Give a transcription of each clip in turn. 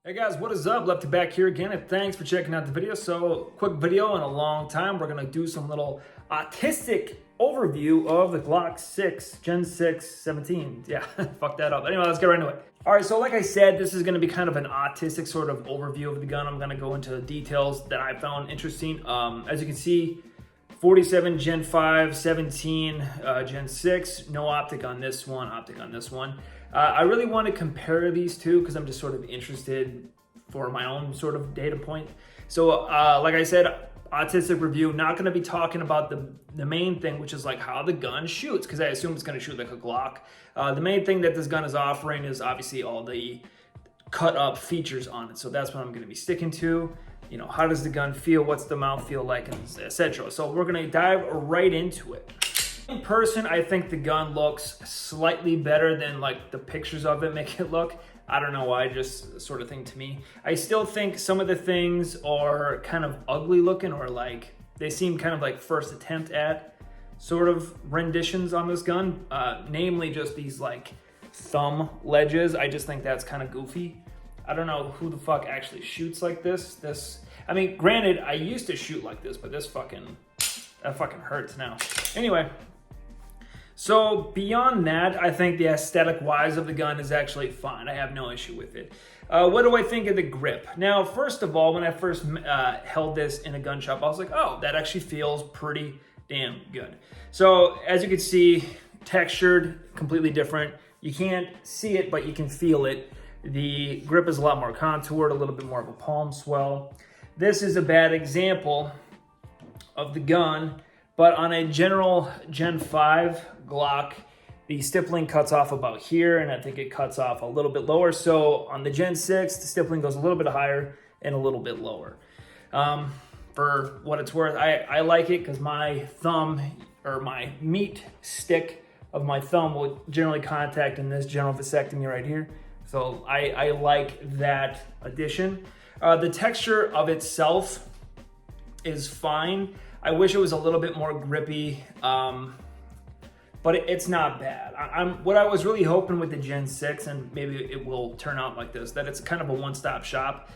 Hey guys, what is up? Lefty back here again, and thanks for checking out the video. So, quick video in a long time. We're gonna do some little autistic overview of the Glock 6 Gen 6 17. Yeah, fuck that up. Anyway, let's get right into it. All right, so like I said, this is gonna be kind of an autistic sort of overview of the gun. I'm gonna go into details that I found interesting. As you can see, 47 Gen 5, 17 Gen 6, no optic on this one, optic on this one. I really want to compare these two because I'm just sort of interested for my own sort of data point. So like I said, autistic review, not going to be talking about the main thing, which is like how the gun shoots, because I assume it's going to shoot like a Glock. The main thing that this gun is offering is obviously all the cut up features on it. So that's what I'm going to be sticking to. You know, how does the gun feel? What's the mouth feel like, and etc. So we're going to dive right into it. In person, I think the gun looks slightly better than like the pictures of it make it look. I don't know why, just sort of thing to me. I still think some of the things are kind of ugly looking, or like they seem kind of like first attempt at sort of renditions on this gun. Namely just these like thumb ledges. I just think that's kind of goofy. I don't know who the fuck actually shoots like this. I mean, granted, I used to shoot like this, but that fucking hurts now. Anyway, so beyond that, I think the aesthetic wise of the gun is actually fine. I have no issue with it. What do I think of the grip? Now, first of all, when I first held this in a gun shop, I was like, oh, that actually feels pretty damn good. So as you can see, textured, completely different. You can't see it, but you can feel it. The grip is a lot more contoured, a little bit more of a palm swell. This is a bad example of the gun, but on a general Gen 5 Glock, the stippling cuts off about here, and I think it cuts off a little bit lower. So on the Gen 6, the stippling goes a little bit higher and a little bit lower. For what it's worth, I like it because my thumb, or my meat stick of my thumb, will generally contact in this general vasectomy right here. So I like that addition. The texture of itself is fine. I wish it was a little bit more grippy, but it's not bad. What I was really hoping with the Gen 6, and maybe it will turn out like this, that it's kind of a one-stop shop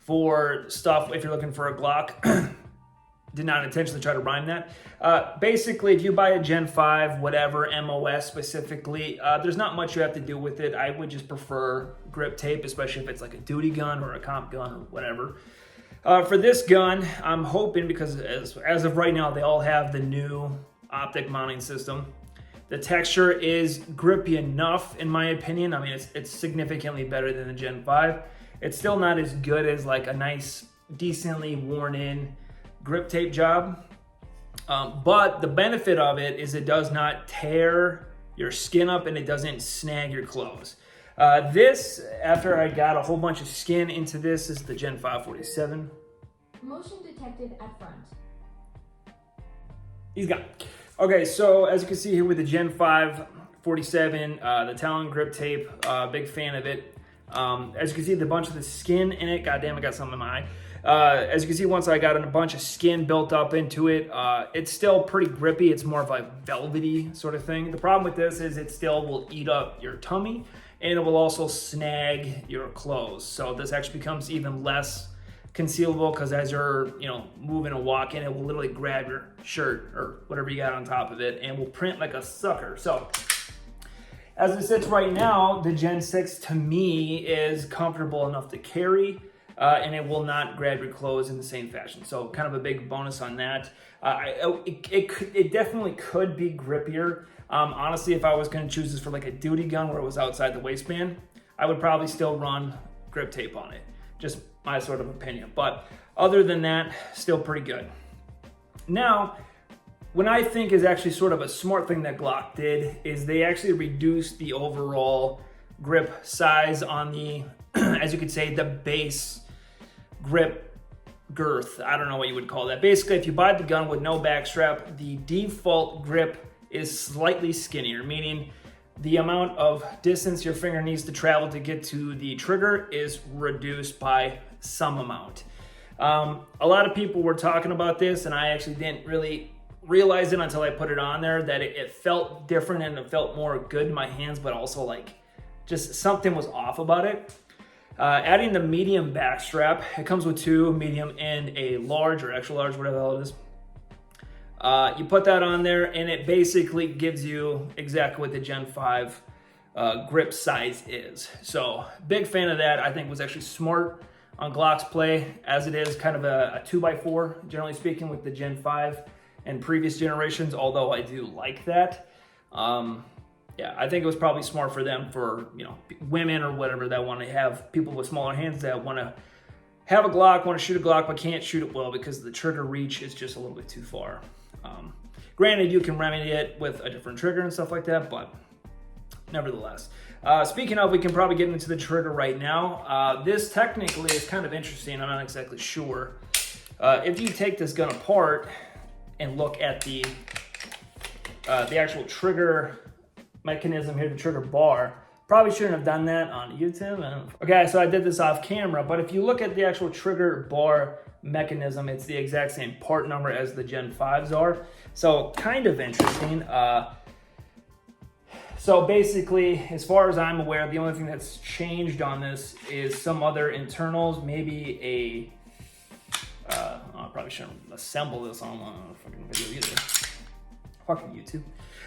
for stuff if you're looking for a Glock. Did not intentionally try to rhyme that. Basically, if you buy a Gen 5, whatever, MOS specifically, there's not much you have to do with it. I would just prefer grip tape, especially if it's like a duty gun or a comp gun or whatever. For this gun, I'm hoping, because as of right now, they all have the new optic mounting system. The texture is grippy enough, in my opinion. I mean, it's significantly better than the Gen 5. It's still not as good as like a nice, decently worn in grip tape job. But the benefit of it is it does not tear your skin up and it doesn't snag your clothes. This, after I got a whole bunch of skin into this, is the Gen 547. Motion detected at front. He's gone. Okay, so as you can see here with the Gen 547, the Talon grip tape, big fan of it. As you can see, the bunch of the skin in it, goddamn, I got something in my eye. As you can see, once I got a bunch of skin built up into it, it's still pretty grippy. It's more of a velvety sort of thing. The problem with this is it still will eat up your tummy, and it will also snag your clothes. So this actually becomes even less concealable, because as you're moving and walking, it will literally grab your shirt or whatever you got on top of it and will print like a sucker. So as it sits right now, the Gen 6 to me is comfortable enough to carry, and it will not grab your clothes in the same fashion. So kind of a big bonus on that. It definitely could be grippier. Honestly, if I was going to choose this for like a duty gun where it was outside the waistband, I would probably still run grip tape on it. Just my sort of opinion. But other than that, still pretty good. Now, what I think is actually sort of a smart thing that Glock did is they actually reduced the overall grip size on the, as you could say, the base grip girth. I don't know what you would call that. Basically, if you buy the gun with no back strap, the default grip is slightly skinnier, meaning the amount of distance your finger needs to travel to get to the trigger is reduced by some amount. A lot of people were talking about this, and I actually didn't really realize it until I put it on there, that it felt different and it felt more good in my hands, but also like just something was off about it. Adding the medium back strap. It comes with two, medium and a large or extra large, whatever the hell it is. You put that on there and it basically gives you exactly what the Gen 5 grip size is. So big fan of that. I think was actually smart on Glock's play, as it is kind of a 2x4, generally speaking, with the Gen 5 and previous generations, although I do like that. Yeah, I think it was probably smart for them, for, you know, women or whatever that want to have, people with smaller hands that want to have a Glock, want to shoot a Glock, but can't shoot it well because the trigger reach is just a little bit too far. Granted, you can remedy it with a different trigger and stuff like that, but nevertheless. Speaking of, we can probably get into the trigger right now. This technically is kind of interesting. I'm not exactly sure. If you take this gun apart and look at the actual trigger mechanism here, the trigger bar, probably shouldn't have done that on YouTube. Okay, so I did this off camera, but if you look at the actual trigger bar mechanism, it's the exact same part number as the Gen 5s are. So kind of interesting. So basically, as far as I'm aware, the only thing that's changed on this is some other internals, maybe a, I probably shouldn't assemble this on a fucking video either. Fucking YouTube.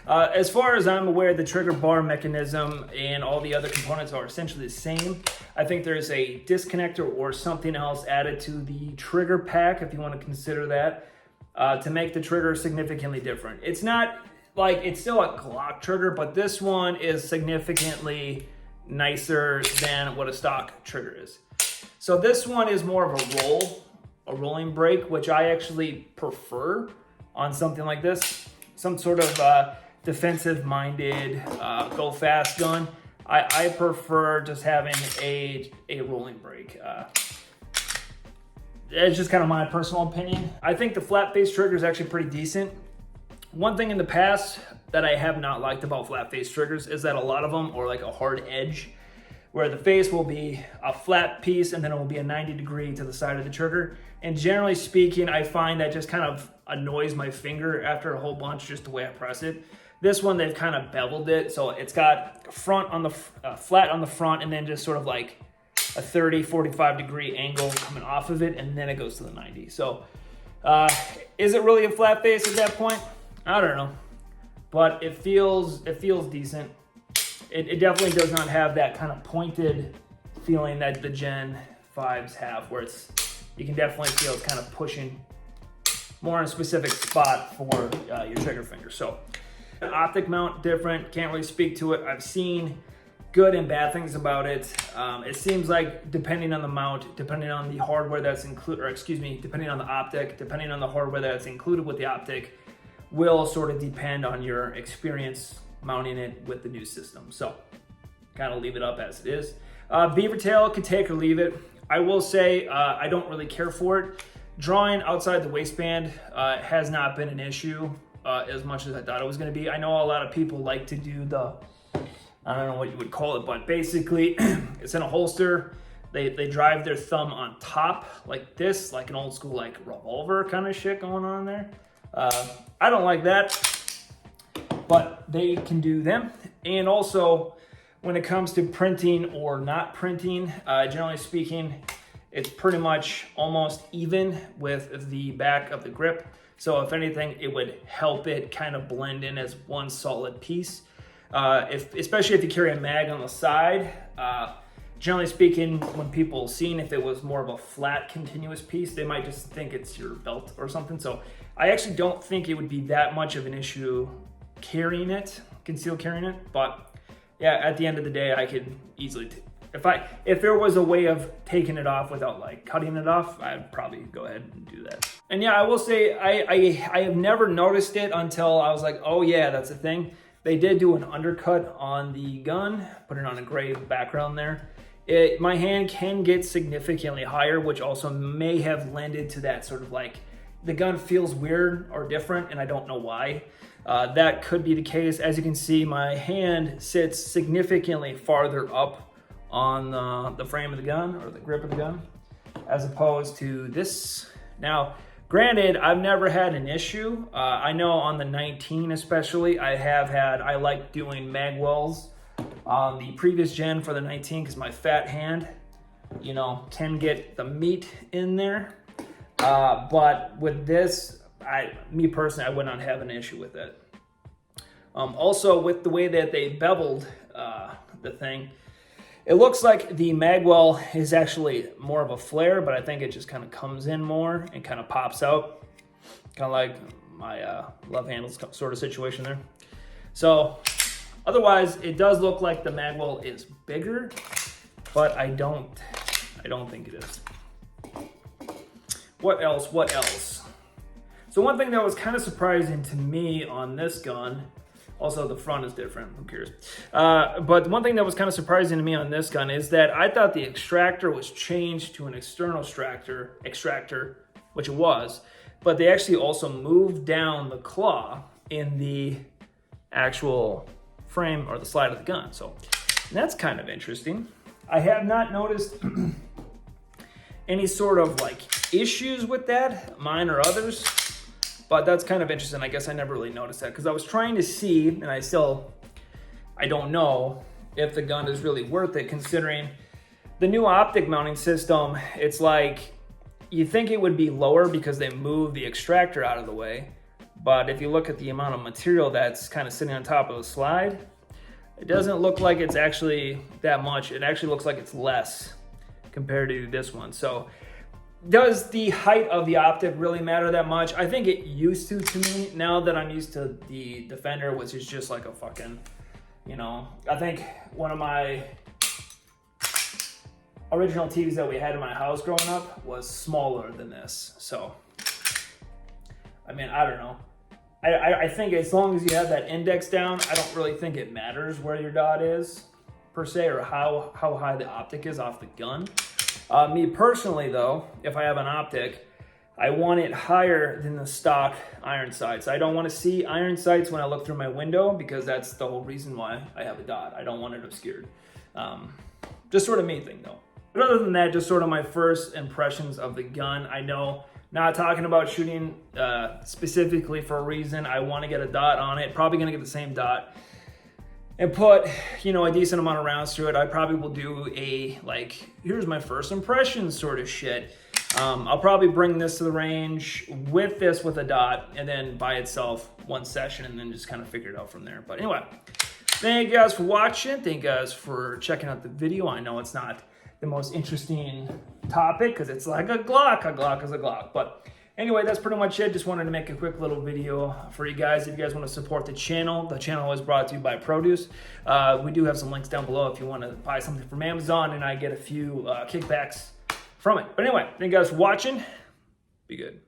As far as I'm aware, the trigger bar mechanism and all the other components are essentially the same. I think there's a disconnector or something else added to the trigger pack, if you want to consider that, to make the trigger significantly different. It's not like, it's still a Glock trigger, but this one is significantly nicer than what a stock trigger is. So this one is more of a rolling break, which I actually prefer on something like this. Some sort of defensive-minded, go fast gun. I prefer just having a rolling break. It's just kind of my personal opinion. I think the flat face trigger is actually pretty decent. One thing in the past that I have not liked about flat face triggers is that a lot of them are like a hard edge, where the face will be a flat piece and then it will be a 90-degree to the side of the trigger. And generally speaking, I find that just kind of annoys my finger after a whole bunch, just the way I press it. This one, they've kind of beveled it, so it's got front on the flat on the front, and then just sort of like a 30-45-degree angle coming off of it, and then it goes to the 90. So is it really a flat face at that point? I don't know, but it feels decent. It definitely does not have that kind of pointed feeling that the Gen 5s have, where you can definitely feel it's kind of pushing more in a specific spot for your trigger finger. So optic mount, different, can't really speak to it. I've seen good and bad things about it. It seems like depending on the mount, depending on the hardware that's included, or excuse me, depending on the optic, depending on the hardware that's included with the optic, will sort of depend on your experience mounting it with the new system. So kind of leave it up as it is. Beaver tail, could take or leave it. I will say I don't really care for it. Drawing outside the waistband has not been an issue as much as I thought it was going to be. I know a lot of people like to do the, I don't know what you would call it, but basically it's in a holster. They drive their thumb on top like this, like an old school like revolver kind of shit going on there. I don't like that, but they can do them. And also, when it comes to printing or not printing, generally speaking, it's pretty much almost even with the back of the grip. So if anything, it would help it kind of blend in as one solid piece. Especially if you carry a mag on the side, generally speaking, when people seen if it was more of a flat continuous piece, they might just think it's your belt or something. So I actually don't think it would be that much of an issue carrying it, concealed carrying it. But yeah, at the end of the day, I could easily, if there was a way of taking it off without like cutting it off, I'd probably go ahead and do that. And yeah, I will say I have never noticed it until I was like, oh yeah, that's a thing. They did do an undercut on the gun, put it on a gray background there. My hand can get significantly higher, which also may have lended to that sort of like, the gun feels weird or different, and I don't know why. That could be the case. As you can see, my hand sits significantly farther up on the frame of the gun, or the grip of the gun, as opposed to this. Now, granted, I've never had an issue. I know on the 19 especially, I like doing mag wells on the previous gen for the 19 because my fat hand you know, can get the meat in there. But with this, me personally, I would not have an issue with it. Also, with the way that they beveled the thing, it looks like the magwell is actually more of a flare, but I think it just kind of comes in more and kind of pops out. Kind of like my love handles sort of situation there. So otherwise, it does look like the magwell is bigger, but I don't think it is. What else? So one thing that was kind of surprising to me on this gun, also the front is different, who cares? But one thing that was kind of surprising to me on this gun is that I thought the extractor was changed to an external extractor, which it was, but they actually also moved down the claw in the actual frame or the slide of the gun. So that's kind of interesting. I have not noticed any sort of like issues with that, mine or others, but that's kind of interesting. I guess I never really noticed that because I was trying to see, and I don't know if the gun is really worth it considering the new optic mounting system. It's like, you think it would be lower because they moved the extractor out of the way. But if you look at the amount of material that's kind of sitting on top of the slide, it doesn't look like it's actually that much. It actually looks like it's less compared to this one. So does the height of the optic really matter that much? I think it used to me. Now that I'm used to the Defender, which is just like a fucking, you know, I think one of my original TVs that we had in my house growing up was smaller than this. So, I mean, I don't know. I think as long as you have that index down, I don't really think it matters where your dot is per se, or how high the optic is off the gun. Me personally though, if I have an optic, I want it higher than the stock iron sights. I don't want to see iron sights when I look through my window because that's the whole reason why I have a dot. I don't want it obscured. Just sort of me thing though. But other than that, just sort of my first impressions of the gun. I know, not talking about shooting specifically for a reason. I want to get a dot on it. Probably going to get the same dot and put, you know, a decent amount of rounds through it. I probably will do a, like, here's my first impression sort of shit. I'll probably bring this to the range with a dot, and then by itself one session, and then just kind of figure it out from there. But anyway, thank you guys for watching. Thank you guys for checking out the video. I know it's not the most interesting topic because it's like a Glock is a Glock. But anyway, that's pretty much it. Just wanted to make a quick little video for you guys. If you guys want to support the channel is brought to you by Produce. We do have some links down below if you want to buy something from Amazon, and I get a few kickbacks from it. But anyway, thank you guys for watching. Be good.